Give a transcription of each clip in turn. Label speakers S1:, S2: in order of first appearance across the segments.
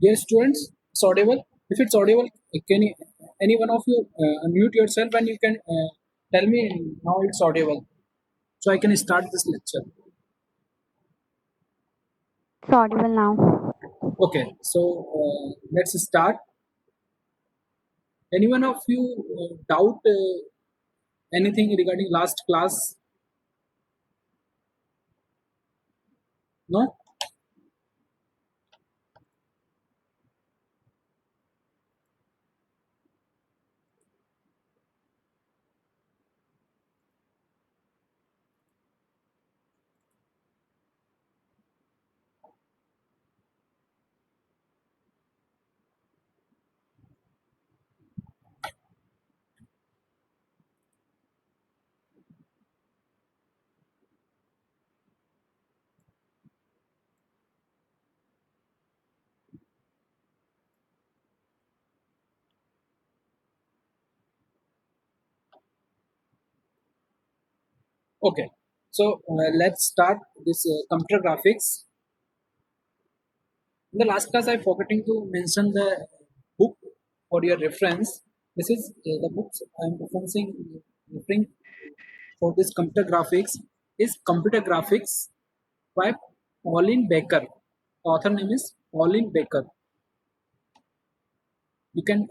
S1: Dear students, it's audible. If it's audible, can any one of you unmute yourself and you can tell me now it's audible, so I can start this lecture.
S2: It's audible now.
S1: Okay, so let's start. Any one of you doubt anything regarding last class? No. Okay, so let's start this computer graphics. In the last class, I forgetting to mention the book for your reference. This is the books I'm referring for this computer graphics is Computer Graphics by Pauline Baker. The author name is Pauline Baker. You can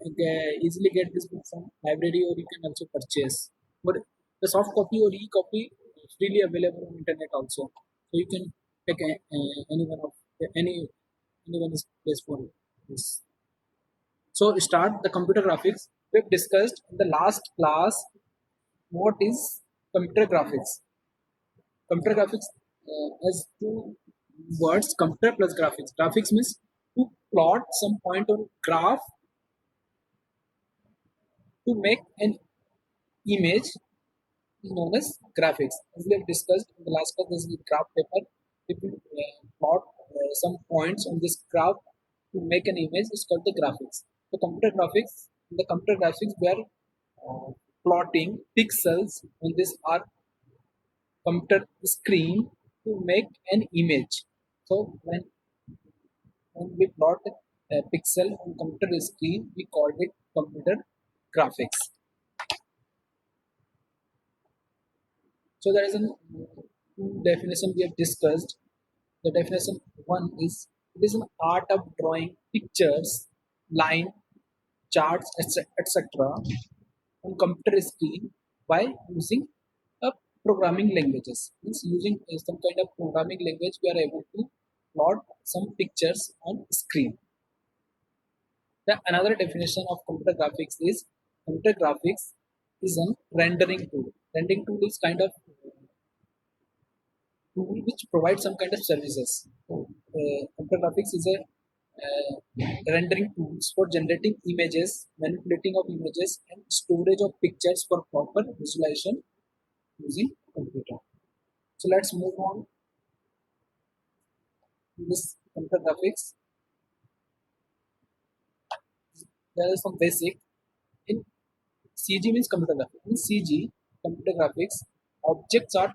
S1: easily get this book from library or you can also purchase. But the soft copy or e-copy is freely available on internet also. So you can take anyone of anyone is place for this. So start the computer graphics. We've discussed in the last class what is computer graphics. Computer graphics has two words: computer plus graphics. Graphics means to plot some point on graph to make an image is known as graphics. As we have discussed in the last class, this is the graph paper. If you plot some points on this graph to make an image, is called the graphics. The computer graphics, in the computer graphics, we are plotting pixels on this our computer screen to make an image. So when we plot a pixel on computer screen, we called it computer graphics. So there is a two definition we have discussed. The definition one is it is an art of drawing pictures, line, charts, etc. on computer screen by using a programming languages. Means using some kind of programming language, we are able to plot some pictures on screen. The another definition of computer graphics is computer graphics is an rendering tool. Rendering tool is kind of tool which provides some kind of services. So, computer graphics is a rendering tools for generating images, manipulating of images, and storage of pictures for proper visualization using computer. So let's move on to this computer graphics. There is some basic in CG means computer graphics. In CG, computer graphics, objects are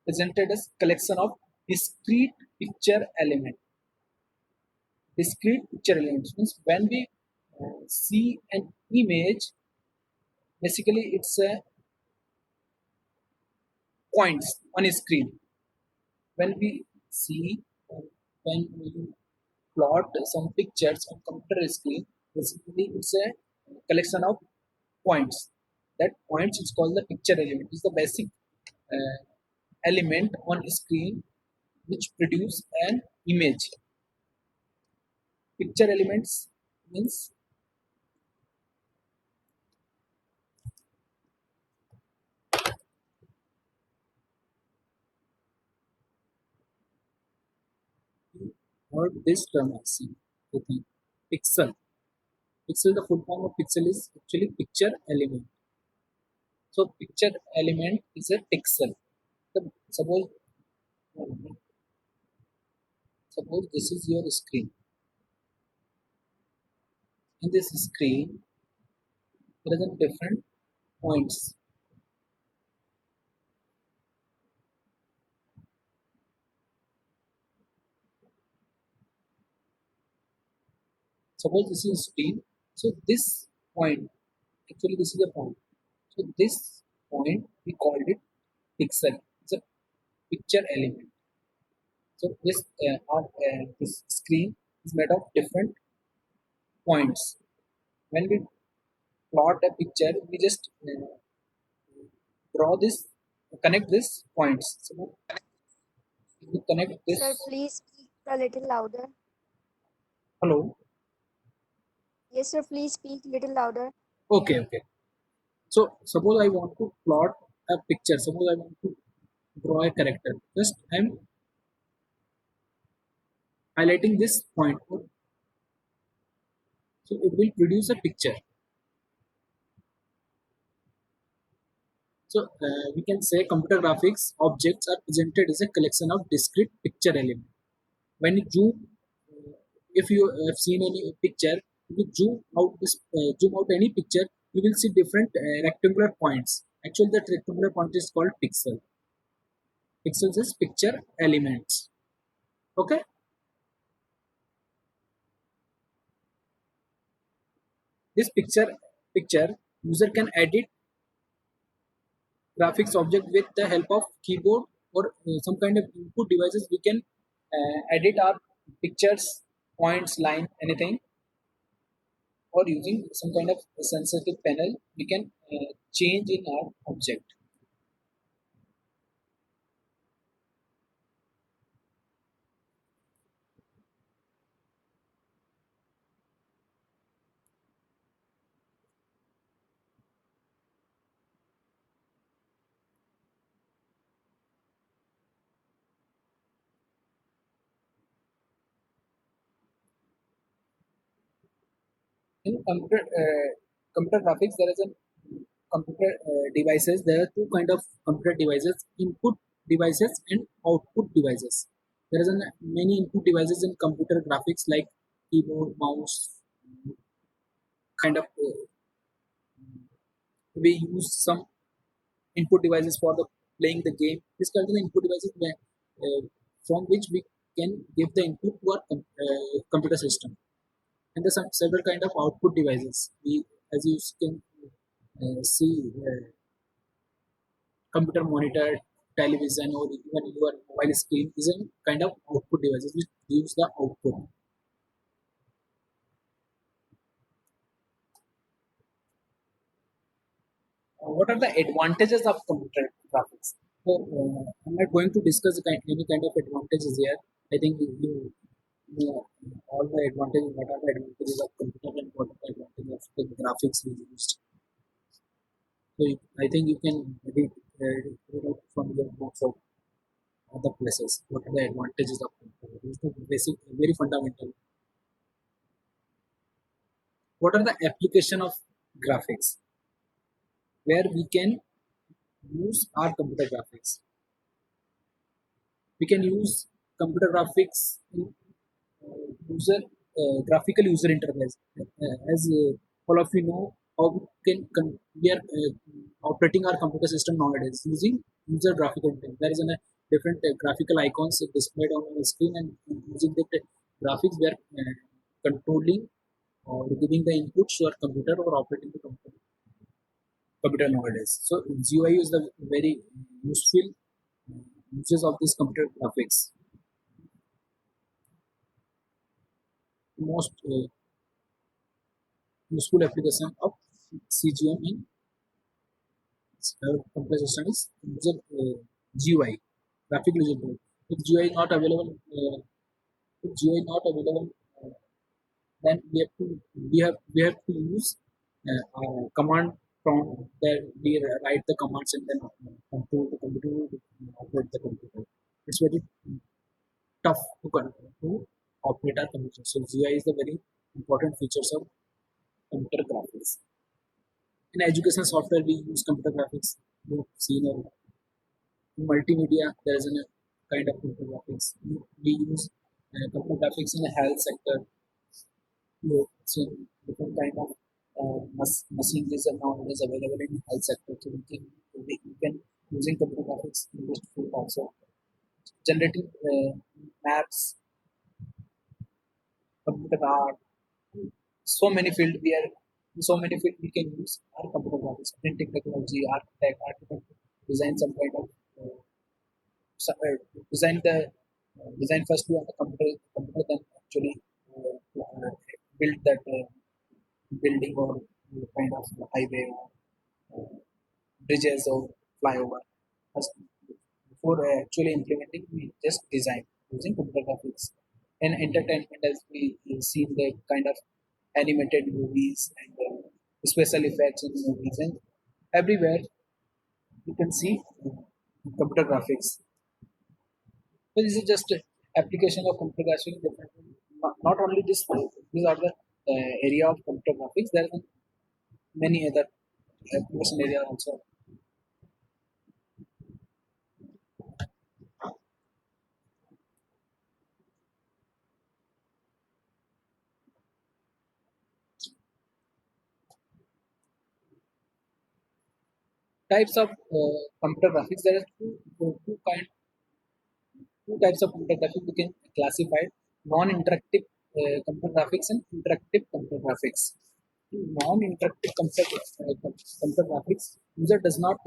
S1: presented as collection of discrete picture element. Discrete picture elements means when we see an image, basically it's a points on a screen. When we see when we plot some pictures on computer screen, basically it's a collection of points. That points is called the picture element. It's the basic element on screen which produce an image. Picture elements means heard this term I see. I think pixel. Pixel, the full form of pixel is actually picture element. So picture element is a pixel. The, suppose this is your screen. In this screen, there are different points. Suppose this is screen. So this point, actually this is a point. So this point we called it pixel. It's a picture element. So this screen is made of different points. When we plot a picture, we just draw this, connect this points. So we connect
S3: Sir,
S1: this.
S3: please speak a little louder.
S1: Hello.
S3: Yes, sir, please speak little louder.
S1: Okay, okay. So suppose I want to plot a picture. Suppose I want to draw a character. Just I'm highlighting this point. So it will produce a picture. So we can say computer graphics objects are presented as a collection of discrete picture elements. When if you have seen any picture, if you zoom out any picture, you will see different rectangular points. Actually, that rectangular point is called pixel. Pixels is picture elements. Okay. This picture user can edit graphics object with the help of keyboard or some kind of input devices. We can edit our pictures, points, line, anything, or using some kind of sensitive panel, we can change in our object. In computer graphics, there is a computer devices. There are two kind of computer devices: input devices and output devices. There is many input devices in computer graphics like keyboard, mouse, kind of. We use some input devices for the playing the game. These kind of input devices from which we can give the input to our computer system. And there's some several kind of output devices. We, as you can see, computer monitor, television, or even your mobile screen is a kind of output devices which gives the output. What are the advantages of computer graphics? So, I'm not going to discuss any kind of advantages here. I think you know all the advantages. What are the advantages of computer and what are the advantages of the graphics we used? So I think you can read out from your books of other places. What are the advantages of computer? This is the basic, very fundamental. What are the application of graphics? Where we can use our computer graphics. We can use computer graphics in user graphical user interface. As all of you know, how we are operating our computer system nowadays using user graphical interface. There is a different graphical icons displayed on the screen, and using the graphics, we are controlling or giving the inputs to our computer or operating the computer nowadays. So GUI is the very useful uses of this computer graphics. Most useful application of CGM in computer system is user GUI, graphic user interface. If GUI is not available, if GUI is not available, then we have to use command prompt that we write the commands and then control the computer to operate the computer. It's very tough to operate our computer. So GUI is the very important features of computer graphics. In education software, we use computer graphics. You've seen in multimedia, there is a kind of computer graphics. We use computer graphics in the health sector. So different kind of machineries are nowadays available in health sector. So we can using computer graphics in this field also. Generating maps, computer art, so many field we are so many field we can use our computer graphics, printing technology, architect, design some kind of design the design first on the computer then actually build that building or kind of highway or uh, bridges or flyover. First, before actually implementing, we just design using computer graphics. And entertainment, as we see the kind of animated movies and special effects in movies, and everywhere you can see computer graphics. So this is just a application of computer graphics. Not only this, these are the area of computer graphics. There are many other application area also. Types of computer graphics. There are two types of computer graphics we can classify: non-interactive computer graphics and interactive computer graphics. Non-interactive computer graphics, user does not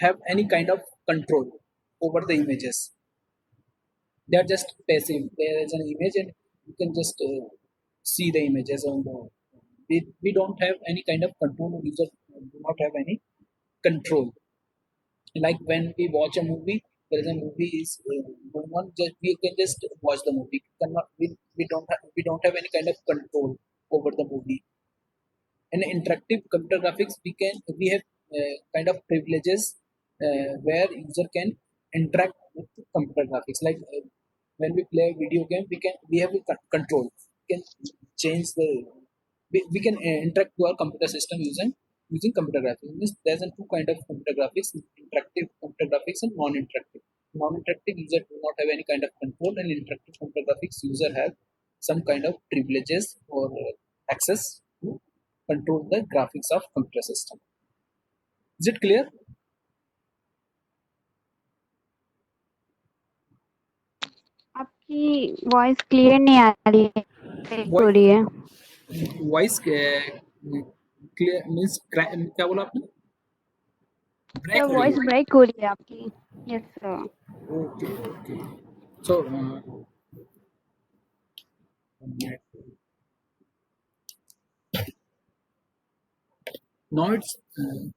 S1: have any kind of control over the images. They are just passive. There is an image and you can just see the images on the. We don't have any kind of control. User do not have any control. Like when we watch a movie, there is a movie is going on, just we can just watch the movie. We don't have any kind of control over the movie. In interactive computer graphics, we have kind of privileges where user can interact with the computer graphics. Like when we play a video game, we have a control. We can change the we can interact to our computer system using computer graphics. Means there's a two kind of computer graphics: interactive computer graphics and non-interactive. Non-interactive user do not have any kind of control, and interactive computer graphics user have some kind of privileges or access to control the graphics of computer system. Is it clear?
S2: आपकी voice clear नहीं आ रही है, break हो रही है।
S1: Voice clear means क्या बोला आपने? ब्रेक
S2: सर
S1: हो रही
S2: वॉइस
S1: है।
S2: ब्रेक हो रही है आपकी। Yes sir.
S1: Okay okay so now it's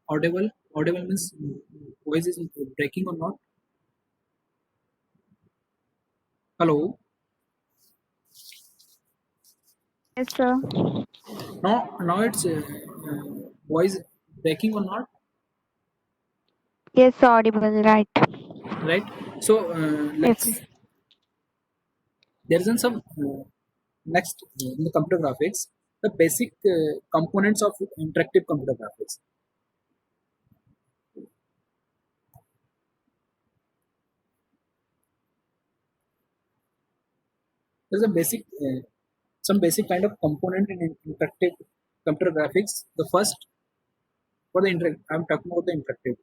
S1: audible means voice is breaking or not? Hello?
S2: Yes sir.
S1: Now it's voice breaking or not?
S2: Yes Audible right.
S1: Right, so
S2: yes.
S1: there is some next in the computer graphics, the basic components of interactive computer graphics. There's a basic some basic kind of component in interactive computer graphics. The first, for the I'm talking about the interactive.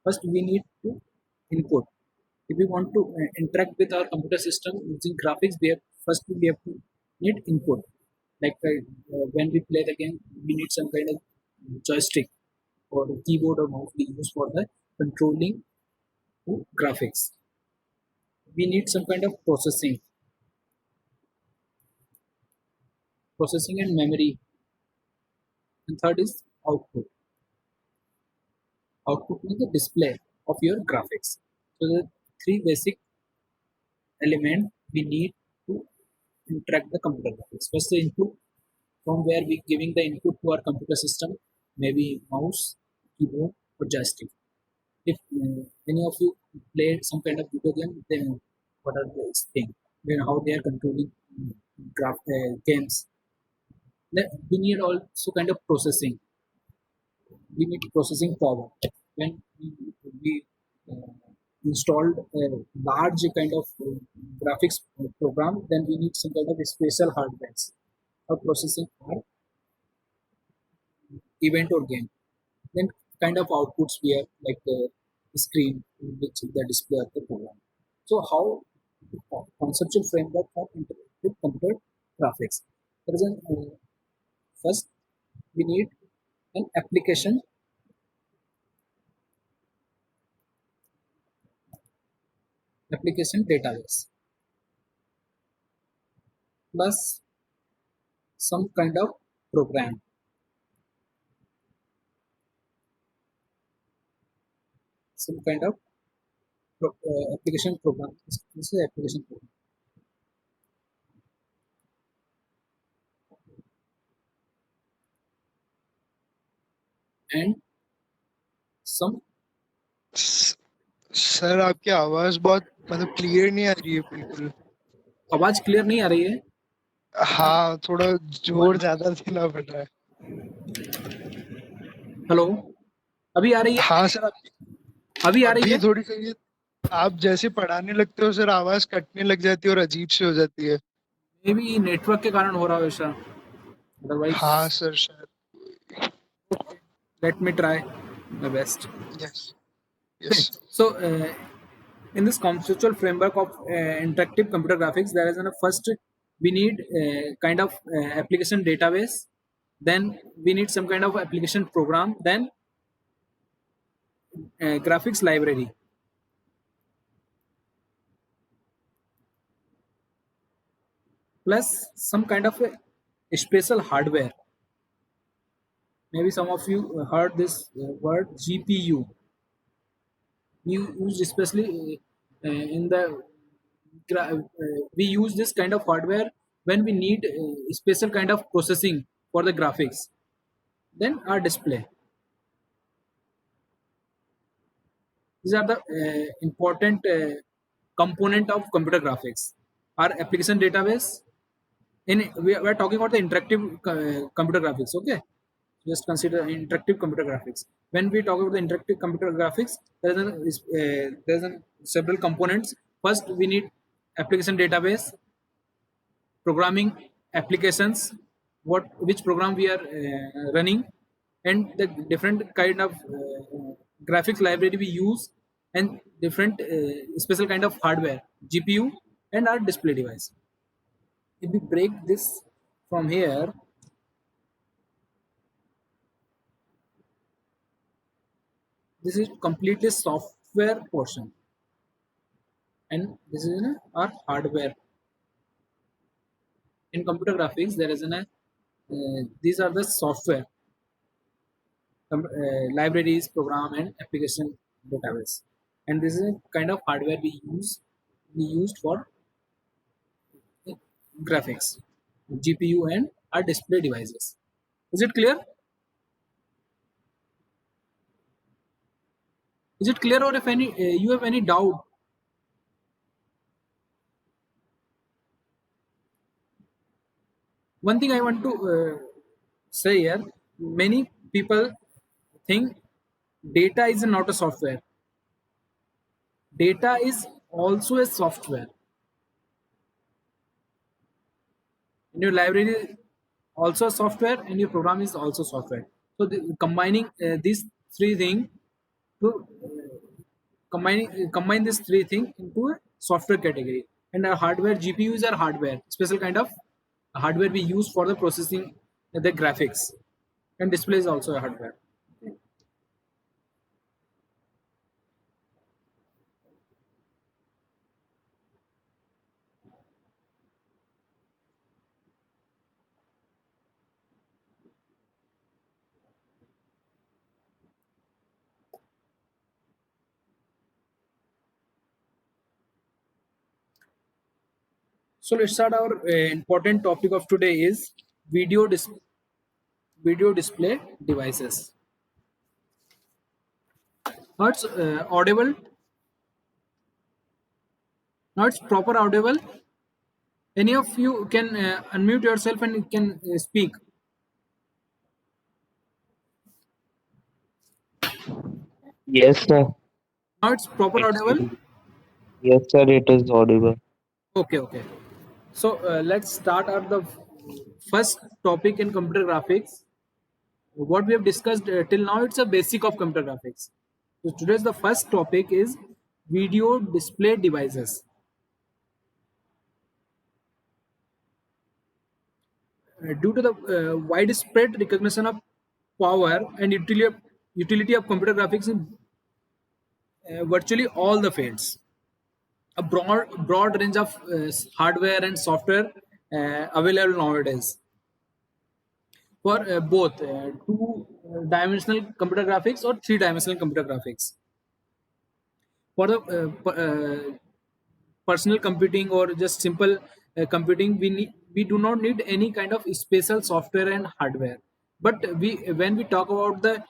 S1: First we need to input. If we want to interact with our computer system using graphics, we have to need input. Like when we play the game, we need some kind of joystick or keyboard or mouse we use for the controlling graphics. We need some kind of processing and memory. And third is output. Output means the display of your graphics. So the three basic elements we need to interact the computer graphics. First, the input, from where we giving the input to our computer system, maybe mouse, keyboard, or joystick. If any of you played some kind of video game, then what are these things? Then how they are controlling games. Then we need also kind of processing. We need processing power. When we uh, installed a large kind of graphics program, then we need some kind of special hardware for processing our event or game. Then kind of outputs we have like the screen in which the display of the program. So how conceptual framework for interactive computer graphics. There is an first we need an application database plus some kind of program. Some kind of application program. This is application program. And some
S4: sir आपकी आवाज बहुत मतलब clear नहीं आ रही है बिल्कुल.
S1: आवाज clear नहीं आ रही है.
S4: हाँ थोड़ा जोर ज्यादा देना पड़ रहा है.
S1: हेलो, अभी आ रही है?
S4: हाँ सर
S1: अभी आ रही है?
S4: थोड़ी सही है. आप जैसे पढ़ाने लगते हो सर आवाज कटने लग जाती है और अजीब सी हो जाती है.
S1: मे बी नेटवर्क के कारण हो रहा है ऐसा. अदरवाइज
S4: हाँ सर शायद.
S1: let me try my best.
S4: Yes yes.
S1: So in this conceptual framework of interactive computer graphics, there is a first we need kind of application database, then we need some kind of application program, then graphics library. Plus some kind of a special hardware. Maybe some of you heard this word GPU. We use especially in the we use this kind of hardware when we need special kind of processing for the graphics. Then our display. These are the important component of computer graphics. Our application database. We are talking about the interactive computer graphics. Okay, just consider interactive computer graphics. When we talk about the interactive computer graphics, there's several components. First, we need application database, programming applications, which program we are running, and the different kind of graphics library we use, and different special kind of hardware, GPU, and our display device. If we break this from here, this is completely software portion, and this is our hardware. In computer graphics, there is these are the software libraries, program, and application database, and this is a kind of hardware we used for graphics, GPU, and our display devices. Is it clear? Is it clear, or if any you have any doubt? One thing I want to say here: many people think data is not a software. Data is also a software. And your library is also a software, and your program is also software. So combining these three things to combine these three things into a software category. And our hardware, GPUs are hardware, special kind of hardware we use for the processing the graphics, and display is also a hardware. So let's start. Our important topic of today is video display devices. Now it's audible. Now it's proper audible. Any of you can unmute yourself and can speak.
S5: Yes, sir.
S1: Now it's proper audible.
S5: Yes, sir, it is audible.
S1: Okay. So let's start at the first topic in computer graphics. What we have discussed till now, it's a basic of computer graphics. So today's the first topic is video display devices. due to the widespread recognition of power and utility of computer graphics in virtually all the fields. A broad range of hardware and software available nowadays for both two-dimensional computer graphics or three-dimensional computer graphics. For the personal computing or just simple computing, we do not need any kind of special software and hardware. But when we talk about the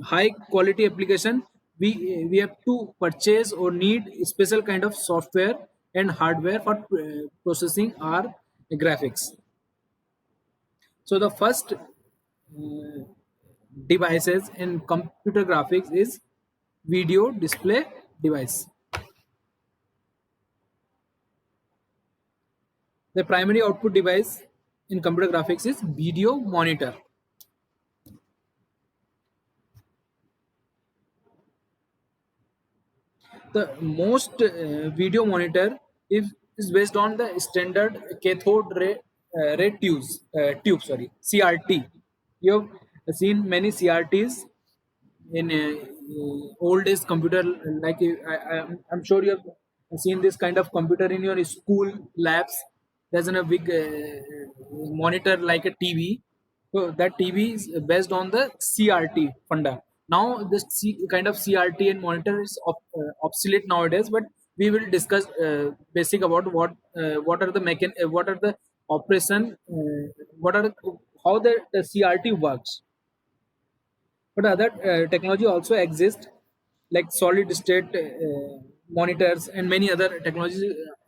S1: high quality application, we have to purchase or need special kind of software and hardware for processing our graphics. So the first devices in computer graphics is video display device. The primary output device in computer graphics is video monitor. The most video monitor is based on the standard cathode ray CRT. You have seen many CRTs in old days computer, like I'm sure you have seen this kind of computer in your school labs. There's a big monitor like a TV. So that TV is based on the CRT funda. Now this kind of CRT and monitor is obsolete nowadays, but we will discuss basic about what are the what are the operation, how the CRT works. But other technology also exists, like solid state monitors and many other technologies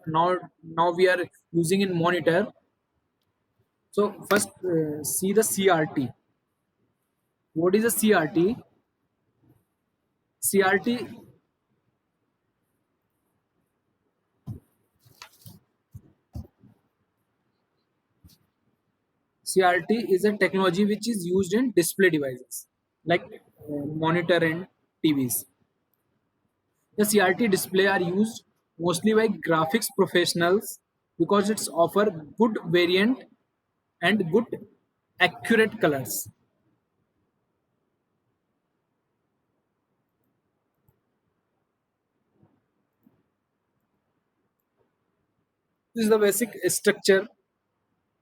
S1: now we are using in monitor. So first see the CRT. What is a CRT? CRT CRT is a technology which is used in display devices like monitor and TVs. The CRT display are used mostly by graphics professionals because it's offer good variant and good accurate colors. This is the basic structure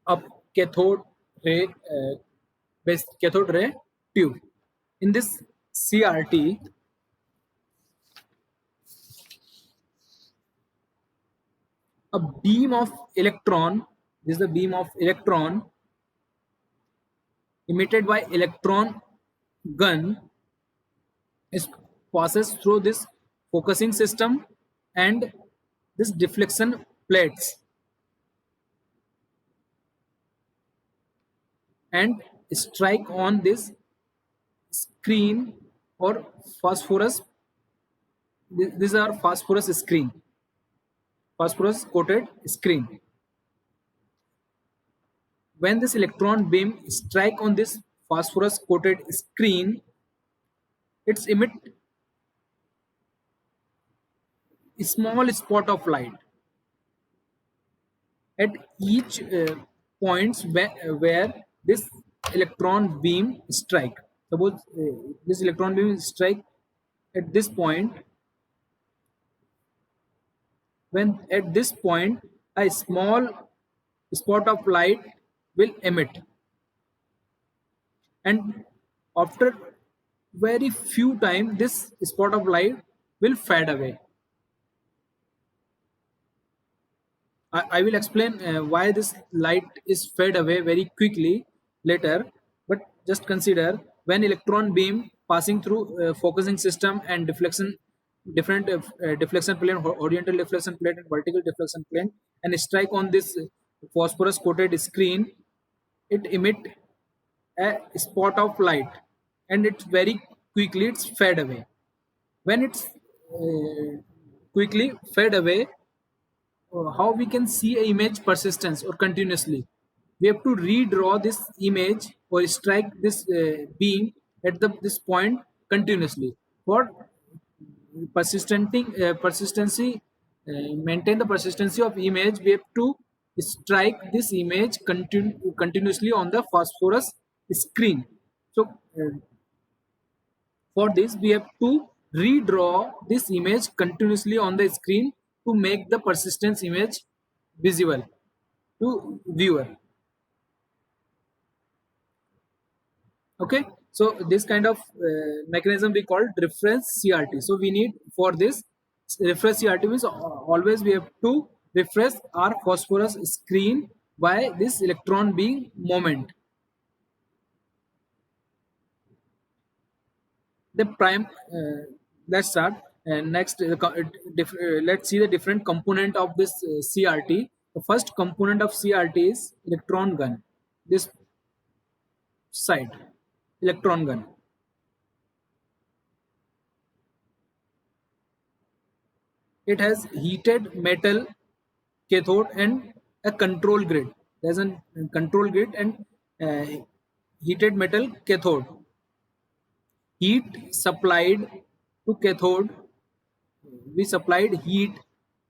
S1: of cathode ray cathode ray tube. In this CRT, a beam of electron, this is the beam of electron emitted by electron gun, is passes through this focusing system and this deflection plates and strike on this screen or phosphorus. These are phosphorus screen, phosphorus coated screen. When this electron beam strike on this phosphorus coated screen, it's emit a small spot of light at each points where this electron beam strike. Suppose this electron beam strike at this point. When at this point a small spot of light will emit, and after very few time this spot of light will fade away. I will explain why this light is fade away very quickly later, but just consider when electron beam passing through focusing system and different deflection plane, horizontal deflection plate and vertical deflection plane, and strike on this phosphorus coated screen, it emit a spot of light and it's very quickly it's fade away. When it's quickly fade away, how we can see a image persistence or continuously? We have to redraw this image or strike this beam at this point continuously. For persistency, maintain the persistency of image, we have to strike this image continuously on the phosphorus screen. So for this, we have to redraw this image continuously on the screen to make the persistence image visible to viewer. Okay, so this kind of mechanism we call reference CRT. So we need, for this reference CRT means always we have to refresh our phosphorus screen by this electron beam moment. The prime, let's start. And next, let's see the different component of this CRT. The first component of CRT is electron gun. This side, electron gun. It has heated metal cathode and a control grid. There's a control grid and heated metal cathode. Heat supplied to cathode. We supplied heat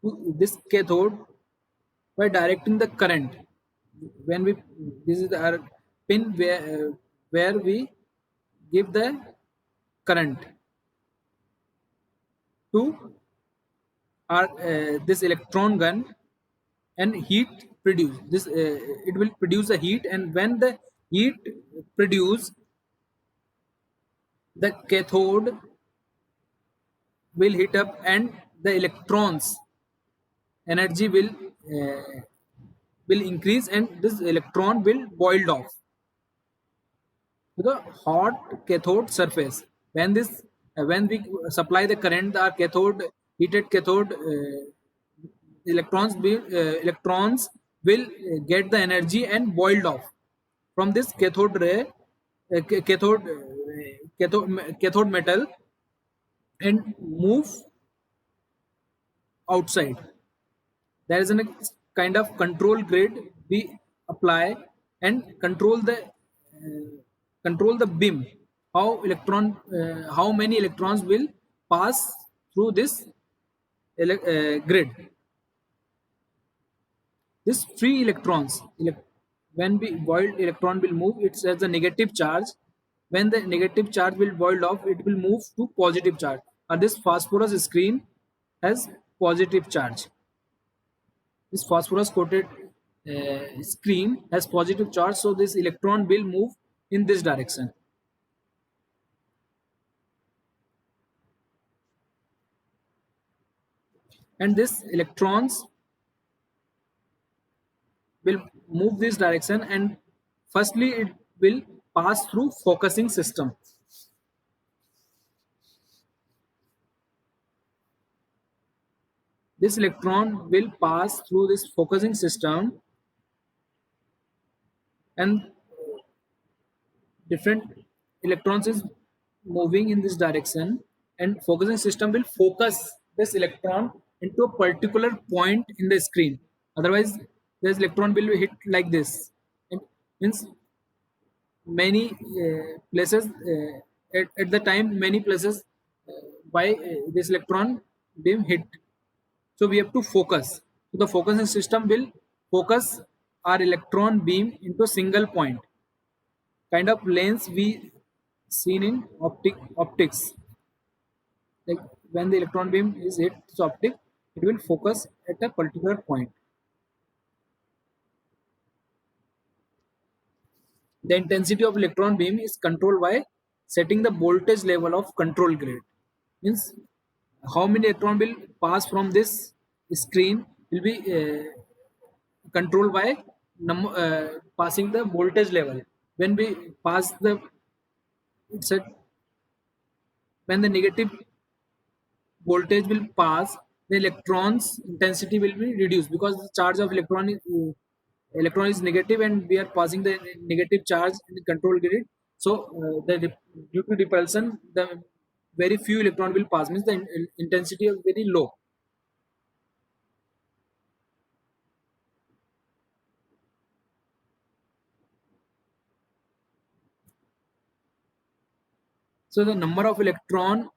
S1: to this cathode by directing the current. When we, this is our pin where we give the current to our this electron gun, and heat produce this. It will produce a heat, and when the heat produce, the cathode will heat up, and the electrons energy will increase, and this electron will boiled off to the hot cathode surface. When this when we supply the current, our cathode, heated cathode, electrons will get the energy and boiled off from this cathode ray, cathode metal, and move outside. There is a kind of control grid we apply and control the beam, how many electrons will pass through this grid. This free electrons, when we boiled electron will move, it has a negative charge. When the negative charge will boiled off, it will move to positive charge. And this phosphorus screen has positive charge. This phosphorus coated screen has positive charge, so this electron will move in this direction. And this electrons will move this direction, and firstly it will pass through focusing system. This electron will pass through this focusing system, and different electrons is moving in this direction, and focusing system will focus this electron into a particular point in the screen. Otherwise this electron will be hit like this. It means many places at the time, many places by this electron beam hit. So we have to focus. So the focusing system will focus our electron beam into a single point. Kind of lens we seen in optics. Like when the electron beam is hit this optic, it will focus at a particular point. The intensity of electron beam is controlled by setting the voltage level of control grid. Means how many electron will pass from this screen will be controlled by passing the voltage level. When we pass the, it's a, when the negative voltage will pass, the electrons intensity will be reduced, because the charge of electron is negative, and we are passing the negative charge in the control grid. So due to repulsion, the very few electron will pass, means the intensity is very low. So the number of electron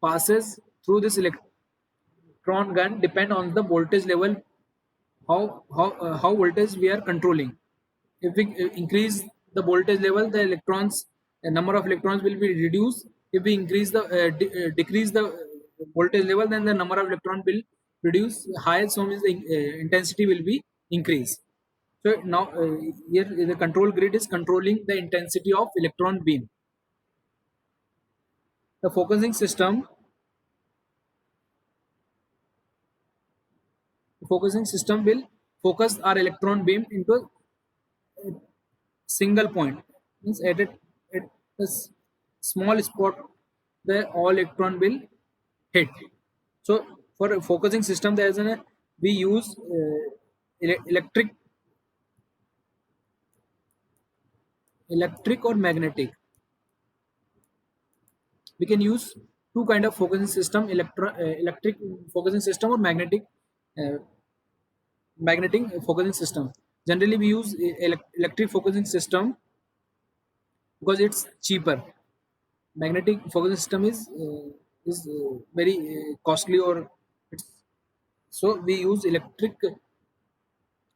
S1: passes through this electron gun depend on the voltage level how voltage we are controlling. If we increase the voltage level, the number of electrons will be reduced. If we decrease the voltage level, then the number of electron will reduce higher, so means the intensity will be increased. So now here the control grid is controlling the intensity of electron beam. The focusing system will focus our electron beam into a single point, means at a small spot where all electron will hit. So for a focusing system, there is we use electric or magnetic. We can use two kind of focusing system: electric focusing system or uh, magnetic focusing system. Generally we use electric focusing system because it's cheaper. Magnetic focusing system is very costly, or it's, so we use electric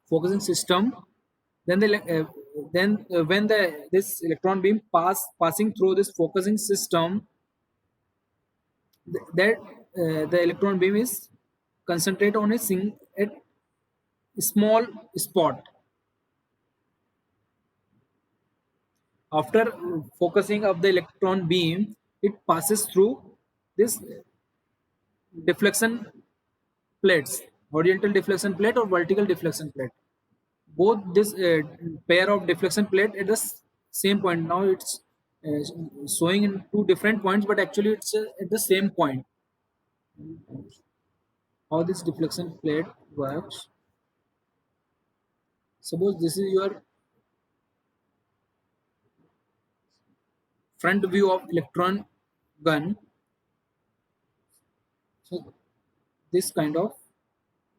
S1: focusing system. Then when this electron beam passing through this focusing system, that the electron beam is concentrate on a small spot. After focusing of the electron beam, it passes through this deflection plates, horizontal deflection plate or vertical deflection plate. Both this pair of deflection plate at the same point. Now it's showing in two different points, but actually it's at the same point. How this deflection plate works: suppose this is your front view of electron gun. So this kind of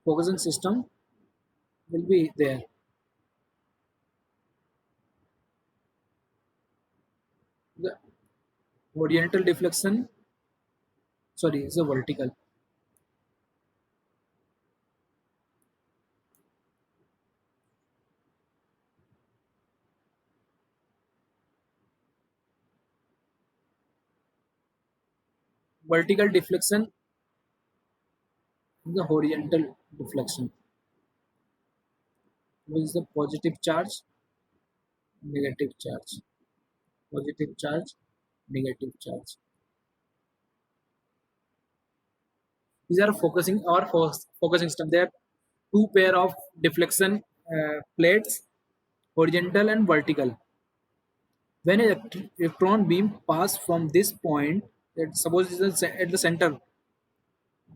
S1: focusing system will be there. The horizontal deflection, sorry, it's a vertical. Vertical deflection is the horizontal deflection. Which is the positive charge, negative charge, positive charge, negative charge. These are focusing system. There are two pair of deflection plates, horizontal and vertical. When an electron beam pass from this point, that suppose is at the center,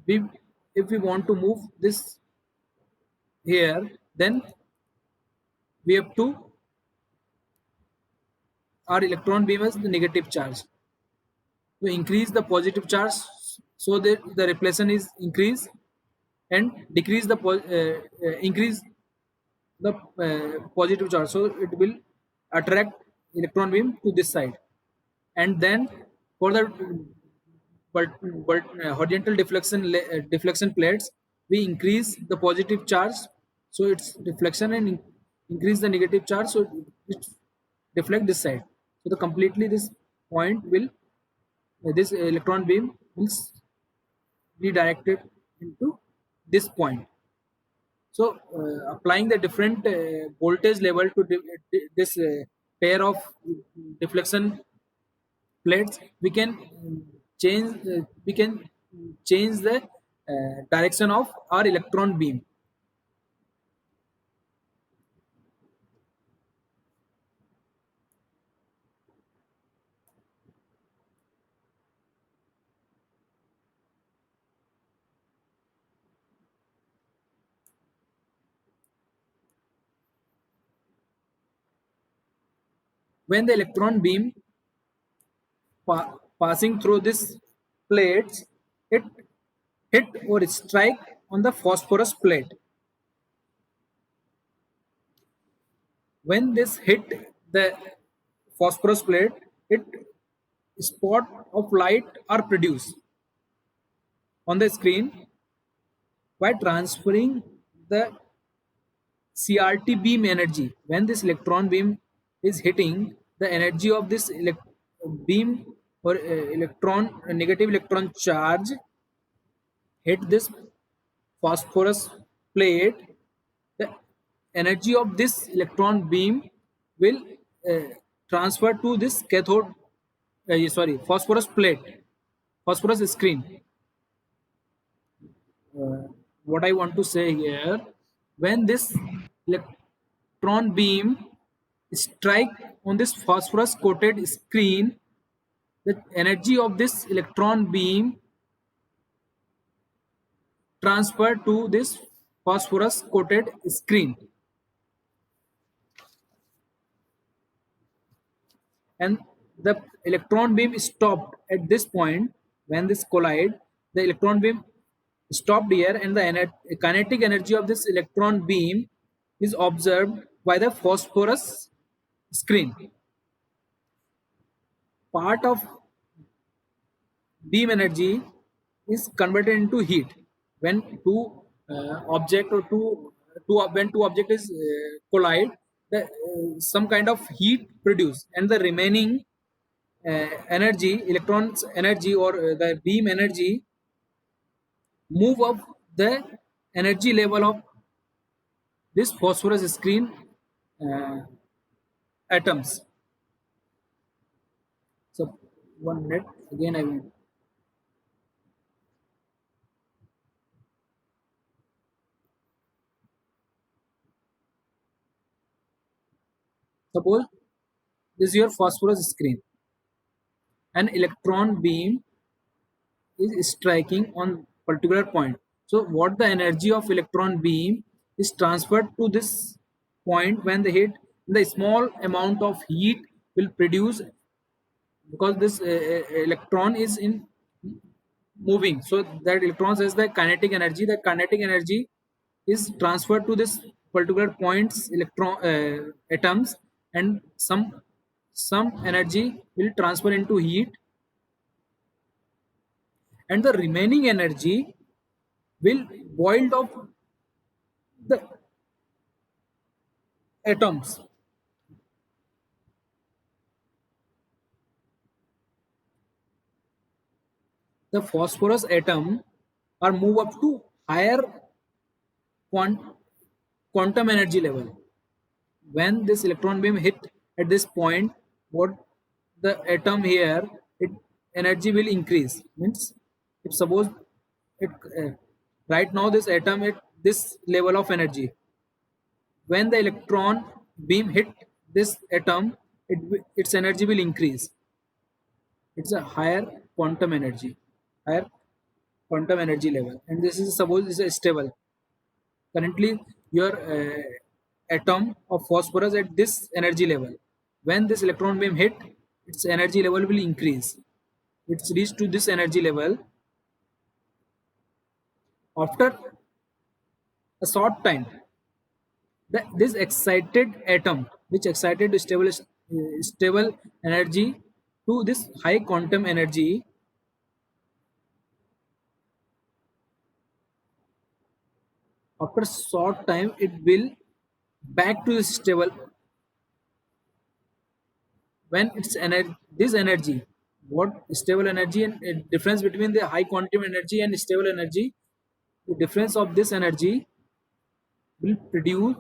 S1: we if we want to move this here, then we have to, our electron beam has the negative charge. To increase the positive charge, so that the repletion is increased, and decrease the increase the positive charge, so it will attract electron beam to this side. And then for the horizontal deflection plates, we increase the positive charge, so it's deflection, and increase the negative charge, so it deflect this side. So the completely this point will this electron beam will be directed into this point. So applying the different voltage level to this pair of deflection plates, we can change the direction of our electron beam. When the electron beam passing through this plates, it hit or strike on the phosphorus plate. When this hit the phosphorus plate, it spot of light are produced on the screen by transferring the CRT beam energy. When this electron beam is hitting, the energy of this beam or negative electron charge hit this phosphorus plate, the energy of this electron beam will uh, transfer to this cathode, phosphorus plate, phosphorus screen. What I want to say here, when this electron beam strike on this phosphorus coated screen, the energy of this electron beam transfer to this phosphorus coated screen, and the electron beam stopped at this point. When this collide, the electron beam stopped here, and the kinetic energy of this electron beam is observed by the phosphorus screen. Part of beam energy is converted into heat when two object or when two object is collide. Some kind of heat produced, and the remaining energy, electrons energy, or the beam energy, move up the energy level of this phosphorus screen uh, atoms. So 1 minute again I will. Suppose this is your phosphorus screen. An electron beam is striking on particular point. So what the energy of electron beam is transferred to this point when they hit, the small amount of heat will produce, because this electron is in moving, so that electrons has the kinetic energy. The kinetic energy is transferred to this particular points electron atoms, and some energy will transfer into heat, and the remaining energy will boiled off the atoms. The phosphorus atom are move up to higher quantum energy level. When this electron beam hit at this point, what the atom here, it energy will increase. Means if suppose it right now this atom at this level of energy, when the electron beam hit this atom, its energy will increase. It's a higher quantum energy, higher quantum energy level, and this is suppose is a stable. Currently your atom of phosphorus at this energy level, when this electron beam hit, its energy level will increase. It's reached to this energy level. After a short time, this excited atom, which excited to stable energy to this high quantum energy, after a short time it will back to the stable. When it's this energy, what stable energy, and difference between the high quantum energy and stable energy, the difference of this energy will produce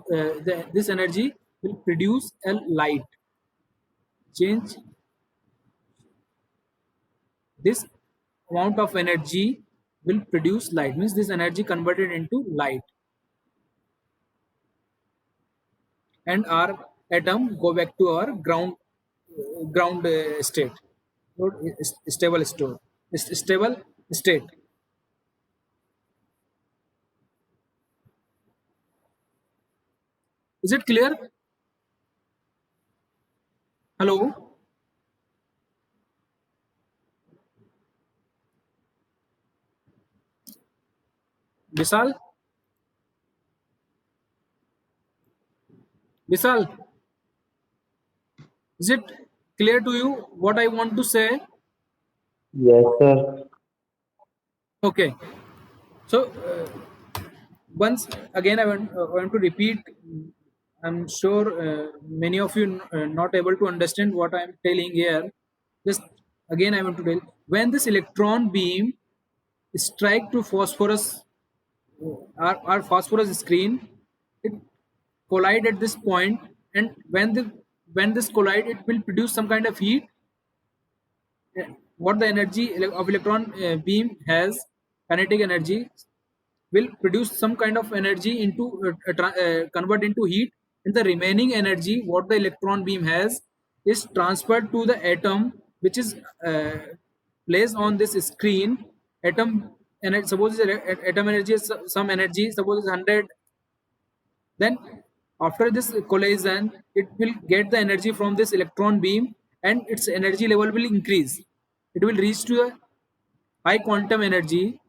S1: this energy will produce a light change. This amount of energy will produce light, means this energy converted into light, and our atom go back to our ground state, or stable state. Is it clear? Hello? Vishal? Vishal, is it clear to you what I want to say?
S5: Yes, sir.
S1: Okay. So once again I want to repeat. I'm sure many of you not able to understand what I'm telling here. Just again I want to tell, when this electron beam strike to phosphorus, our phosphorus screen, it collide at this point, and when this collide, it will produce some kind of heat. What the energy of electron beam has, kinetic energy, will produce some kind of energy into convert into heat, and the remaining energy what the electron beam has is transferred to the atom, which is placed on this screen. Atom energy, suppose atom energy is some energy, suppose it's 100. Then after this collision, it will get the energy from this electron beam, and its energy level will increase. It will reach to a high quantum energy,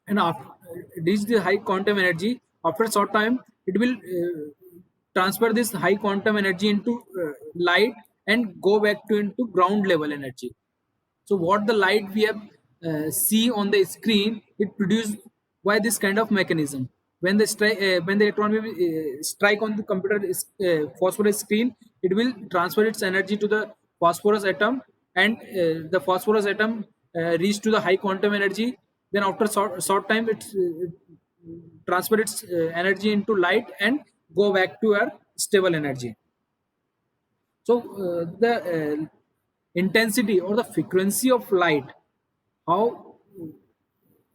S1: and after reach the high quantum energy, after a short time, it will transfer this high quantum energy into light and go back to into ground level energy. So what the light we have see on the screen, it produced by this kind of mechanism. When the electron will strike on the computer phosphorus screen, it will transfer its energy to the phosphorus atom, and the phosphorus atom reach to the high quantum energy. Then after short time, it transfer its energy into light and go back to our stable energy. So the intensity or the frequency of light, how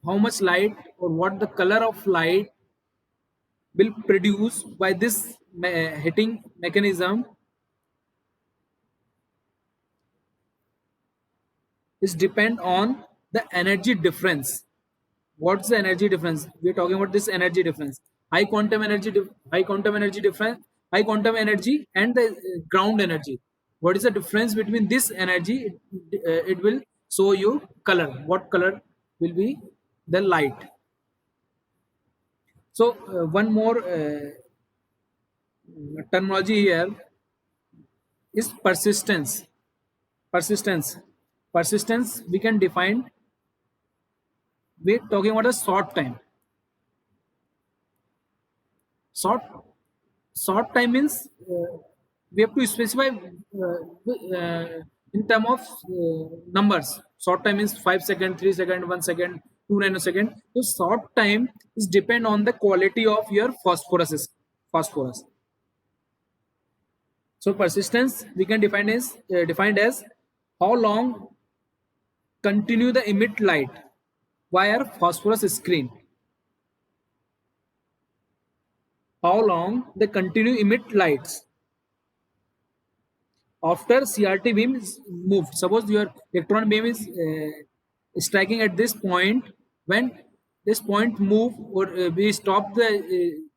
S1: how much light or what the color of light will produce by this hitting mechanism, is depend on the energy difference. What's the energy difference? We're talking about this energy difference. High quantum energy, high quantum energy difference, high quantum energy and the ground energy. What is the difference between this energy? It will show you color. What color will be the light? So one more terminology here is persistence. Persistence we can define, we're talking about a short time. Short time means we have to specify in term of numbers. Short time means 5 second, 3 second, 1 second, 2 nanosecond. So short time is depend on the quality of your phosphorus. So persistence we can define as defined as how long continue the emit light via phosphorus screen. How long they continue emit lights after CRT beam is moved. Suppose your electron beam is striking at this point. When this point move or we stop the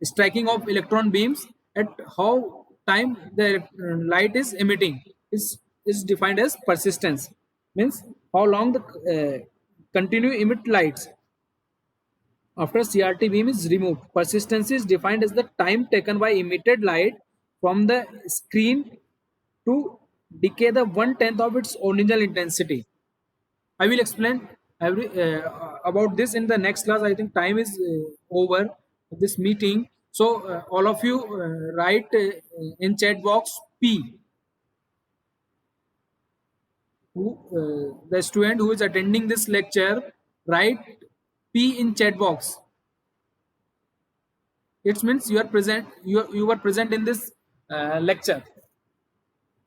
S1: striking of electron beams, at how time the light is emitting is defined as persistence. Means how long the continue emit lights after CRT beam is removed. Persistence is defined as the time taken by emitted light from the screen to decay the 1/10 of its original intensity. I will explain about this in the next class. I think time is over this meeting. So all of you write in chat box P. The student who is attending this lecture, write P in chat box. It means you are present. You were present in this lecture.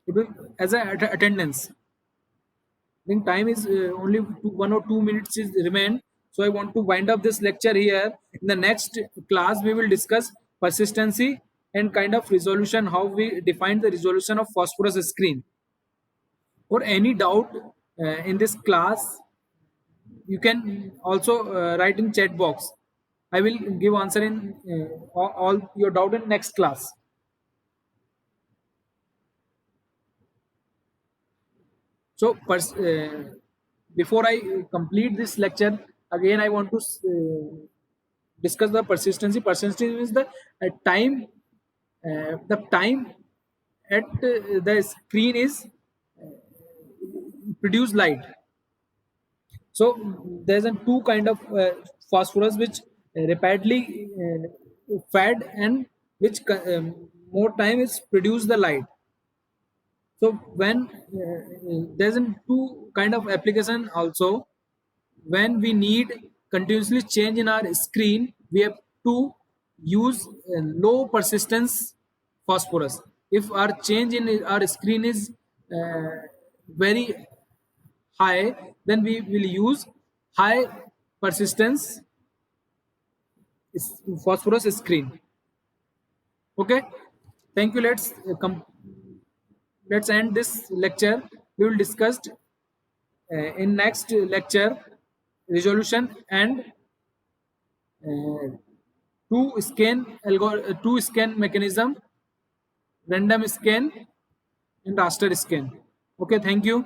S1: It will as a attendance. I think time is only 1 or 2 minutes is remain. So I want to wind up this lecture here. In the next class, we will discuss persistency and kind of resolution, how we define the resolution of phosphorus screen. For any doubt in this class, you can also write in chat box. I will give answer in all your doubt in next class. So before I complete this lecture, again I want to discuss the persistency. Persistency is the time at the screen is produce light. So there's a two kind of phosphorus which rapidly fed and which more time is produce the light. So when there's a two kind of application also. When we need continuously change in our screen, we have to use low persistence phosphorus. If our change in our screen is very high, then we will use high persistence phosphorus screen. Okay, thank you. Let's end this lecture. We will discuss in next lecture resolution and two scan mechanism, random scan and raster scan. Okay, thank you.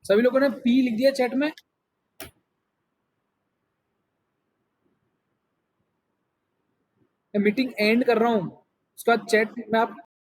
S1: सभी लोगों ने P लिख दिया chat में. Meeting and कर रहा हूँ, उसका चैट में आप